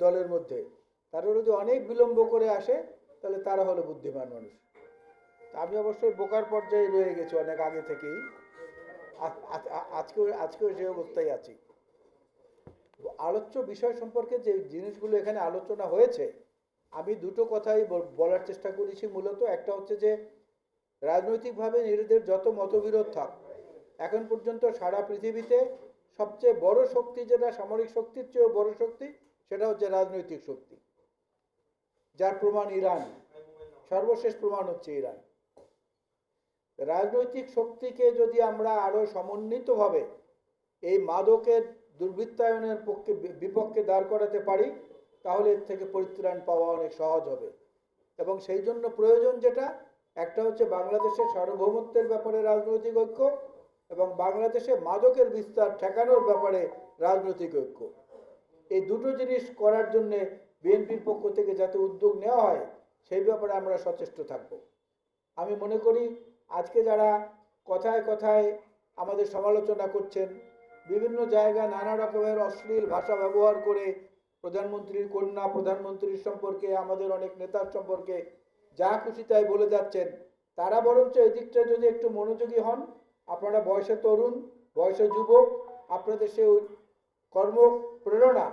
দলের মধ্যে তারা যদি অনেক বিলম্ব করে আসে তাহলে তারা হলো বুদ্ধিমান মানুষ। আমি অবশ্যই বোকার পর্যায়ে রয়ে গেছি অনেক আগে থেকেই, আজকেও সেই অবস্থায় আছি। আলোচ্য বিষয় সম্পর্কে যে জিনিসগুলো এখানে আলোচনা হয়েছে, আমি দুটো কথাই বলার চেষ্টা করেছি মূলত। একটা হচ্ছে যে রাজনৈতিকভাবে নিজেদের যত মতবিরোধ থাক, এখন পর্যন্ত সারা পৃথিবীতে সবচেয়ে বড় শক্তি যেটা সামরিক শক্তির চেয়েও বড় শক্তি, সেটা হচ্ছে রাজনৈতিক শক্তি, যার প্রমাণ ইরান। সর্বশেষ প্রমাণ হচ্ছে ইরান। রাজনৈতিক শক্তিকে যদি আমরা আরো সমন্বিতভাবে এই মাদকের দুর্বৃত্তায়নের বিপক্ষে দাঁড় করাতে পারি, তাহলে এর থেকে পরিত্রাণ পাওয়া অনেক সহজ হবে। এবং সেই জন্য প্রয়োজন যেটা, একটা হচ্ছে বাংলাদেশের সার্বভৌমত্বের ব্যাপারে রাজনৈতিক ঐক্য, এবং বাংলাদেশে মাদকের বিস্তার ঠেকানোর ব্যাপারে রাজনৈতিক ঐক্য। এই দুটো জিনিস করার জন্য বিএনপির পক্ষ থেকে যাতে উদ্যোগ নেওয়া হয়, সেই ব্যাপারে আমরা সচেষ্ট থাকব। আমি মনে করি আজকে যারা কথায় কথায় আমাদের সমালোচনা করছেন, বিভিন্ন জায়গায় নানা রকমের অশ্লীল ভাষা ব্যবহার করে প্রধানমন্ত্রীর কন্যা, প্রধানমন্ত্রীর সম্পর্কে, আমাদের অনেক নেতার সম্পর্কে যা খুশি তাই বলে যাচ্ছেন, তারা বরঞ্চ এই দিকটা যদি একটু মনোযোগী হন। আপনারা বয়সে তরুণ, বয়সে যুবক, আপনাদের সে কর্ম প্রেরণা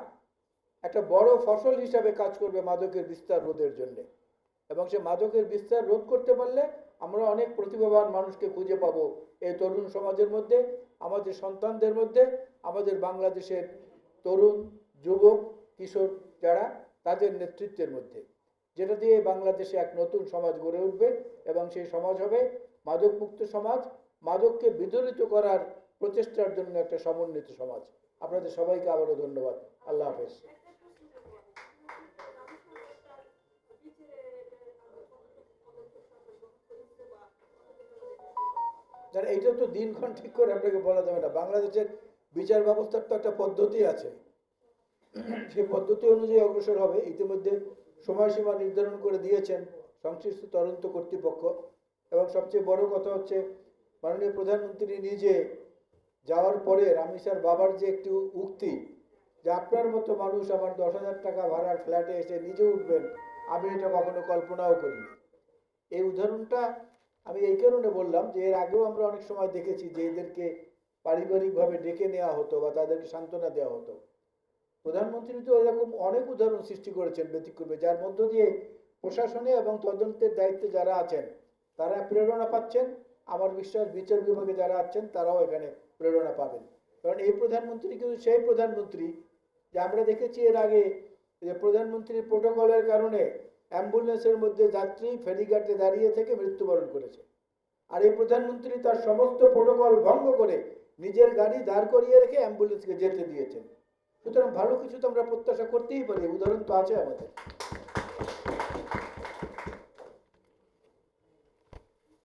একটা বড় ফসল হিসাবে কাজ করবে মাদকের বিস্তার রোধের জন্য। এবং সে মাদকের বিস্তার রোধ করতে পারলে আমরা অনেক প্রতিভাবান মানুষকে খুঁজে পাবো এই তরুণ সমাজের মধ্যে, আমাদের সন্তানদের মধ্যে, আমাদের বাংলাদেশের তরুণ, যুবক, কিশোর যারা, তাদের নেতৃত্বের মধ্যে, যেটা দিয়ে বাংলাদেশে এক নতুন সমাজ গড়ে উঠবে। এবং সেই সমাজ হবে মাদকমুক্ত সমাজ, মাদককে বিদরিত করার প্রচেষ্টার জন্য একটা সমন্বিত সমাজ। আপনাদের সবাইকে আবারও ধন্যবাদ। আল্লাহ হাফেজ। যারা এইটা তো দিনক্ষণ ঠিক করে আপনাকে বলা যাবে না। বাংলাদেশের বিচার ব্যবস্থার তো একটা পদ্ধতি আছে, সেই পদ্ধতি অনুযায়ী অগ্রসর হবে। ইতিমধ্যে সময়সীমা নির্ধারণ করে দিয়েছেন সংশ্লিষ্ট তদন্ত কর্তৃপক্ষ। এবং সবচেয়ে বড় কথা হচ্ছে, মাননীয় প্রধানমন্ত্রী নিজে যাওয়ার পরে রামি স্যার বাবার যে একটি উক্তি, যে আপনার মতো মানুষ আমার 10,000 টাকা ভাড়ার ফ্ল্যাটে এসে নিজে উঠবেন, আমি এটা কখনো কল্পনাও করিনি। এই উদাহরণটা আমি এই কারণে বললাম যে এর আগেও আমরা অনেক সময় দেখেছি যে এদেরকে পারিবারিকভাবে ডেকে নেওয়া হতো বা তাদেরকে সান্ত্বনা দেওয়া হতো। প্রধানমন্ত্রী তো এরকম অনেক উদাহরণ সৃষ্টি করেছেন ব্যতিক্রমে, যার মধ্য দিয়ে প্রশাসনে এবং তদন্তের দায়িত্বে যারা আছেন তারা প্রেরণা পাচ্ছেন। আমার বিশ্বাস বিচার বিভাগে যারা আছেন তারাও এখানে প্রেরণা পাবেন। কারণ এই প্রধানমন্ত্রী কিন্তু সেই প্রধানমন্ত্রী যে আমরা দেখেছি এর আগে যে প্রধানমন্ত্রীর প্রোটোকলের কারণে অ্যাম্বুলেন্সের মধ্যে যাত্রী ফেরিঘাটে দাঁড়িয়ে থেকে মৃত্যুবরণ করেছে। আর এই প্রধানমন্ত্রী তার সমস্ত প্রোটোকল ভঙ্গ করে নিজের গাড়ি দাঁড় করিয়ে রেখে অ্যাম্বুলেন্সকে যেতে দিয়েছেন। সুতরাং ভালো কিছু তো আমরা প্রত্যাশা করতেই পারি, উদাহরণ তো আছে আমাদের।